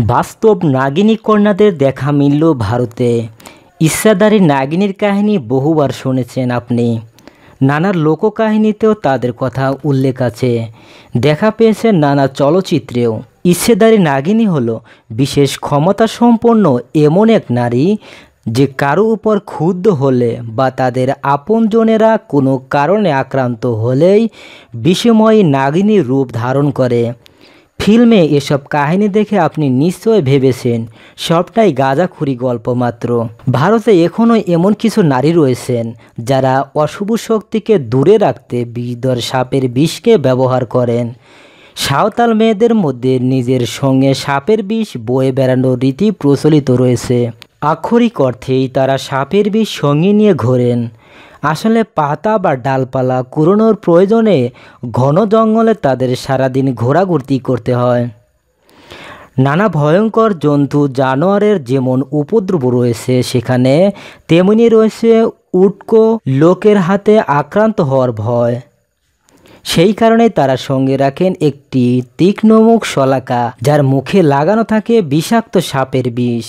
বাস্তব নাগিনী কন্যাদের দেখা মিলল ভারতে। ইচ্ছাধারী নাগিনীর কাহিনী বহুবার শুনেছেন আপনি। নানা লোককাহিনীতেও তাদের কথা উল্লেখ আছে, দেখা পেয়েছেন নানা চলচ্চিত্রেও। ইচ্ছেধারী নাগিনী হলো বিশেষ ক্ষমতা সম্পন্ন এমন এক নারী, যে কারো উপর ক্ষুব্ধ হলে বা তাদের আপনজনেরা কোনো কারণে আক্রান্ত হলেই বিষময়ী নাগিনীর রূপ ধারণ করে। ফিল্মে এসব কাহিনী দেখে আপনি নিশ্চয় ভেবেছেন সবটাই গাঁজাখুরি গল্প মাত্র। ভারতে এখনও এমন কিছু নারী রয়েছেন যারা অশুভ শক্তিকে দূরে রাখতে বিষধর সাপের বিষকে ব্যবহার করেন। সাঁওতাল মেয়েদের মধ্যে নিজের সঙ্গে সাপের বিষ বয়ে বেড়ানোর রীতি প্রচলিত রয়েছে। আক্ষরিক অর্থেই তারা সাপের বিষ সঙ্গে নিয়ে ঘোরেন। আসলে পাতা বা ডালপালা কুড়োনোর প্রয়োজনে ঘন জঙ্গলে তাদের সারাদিন ঘোরাঘুরি করতে হয়। নানা ভয়ঙ্কর জন্তু জানোয়ারের যেমন উপদ্রব রয়েছে, সেখানে তেমনি রয়েছে উটকো লোকের হাতে আক্রান্ত হওয়ার ভয়। সেই কারণে তারা সঙ্গে রাখেন একটি তীক্ষ্ণমুখ শলাকা, যার মুখে লাগানো থাকে বিষাক্ত সাপের বিষ।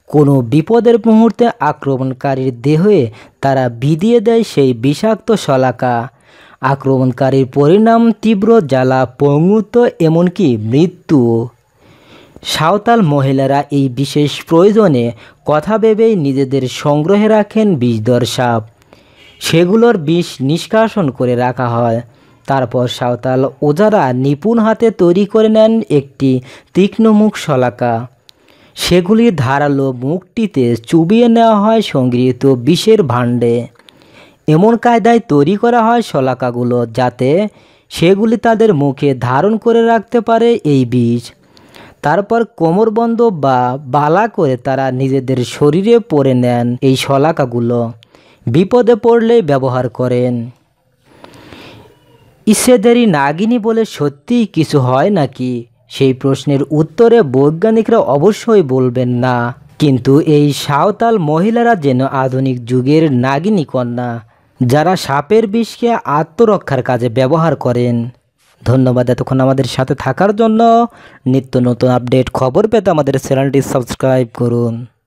কোনো বিপদের মুহূর্তে আক্রমণকারীর দেহে তারা বিধিয়ে দেয় সেই বিষাক্ত শলাকা। আক্রমণকারীর পরিণাম তীব্র জ্বালা, পঙ্গুত্ব, এমনকি মৃত্যু। সাঁওতাল মহিলারা এই বিশেষ প্রয়োজনে কথা ভেবেই নিজেদের সংগ্রহে রাখেন বিষধর সাপ। সেগুলোর বিষ নিষ্কাশন করে রাখা হয়। তারপর সাঁওতাল ওঝারা নিপুণ হাতে তৈরি করে নেন একটি তীক্ষ্ণমুখ শলাকা। সেগুলির ধারালো মুখটিতে চুবিয়ে নেওয়া হয় সংগৃহীত বিষের ভাণ্ডে। এমন কায়দায় তৈরি করা হয় শলাকাগুলো যাতে সেগুলি তাদের মুখে ধারণ করে রাখতে পারে এই বিষ। তারপর কোমরবন্ধ বা বালা করে তারা নিজেদের শরীরে পরে নেন এই শলাকাগুলো, বিপদে পড়লে ব্যবহার করেন। ইচ্ছেধারী নাগিনী বলে সত্যিই কিছু হয় নাকি? সেই প্রশ্নের উত্তরে বৈজ্ঞানিকরা অবশ্যই বলবেন না। কিন্তু এই সাঁওতাল মহিলারা যেন আধুনিক যুগের নাগিনী কন্যা, যারা সাপের বিষকে আত্মরক্ষার কাজে ব্যবহার করেন। ধন্যবাদ এতক্ষণ আমাদের সাথে থাকার জন্য। নিত্য নতুন আপডেট খবর পেতে আমাদের চ্যানেলটি সাবস্ক্রাইব করুন।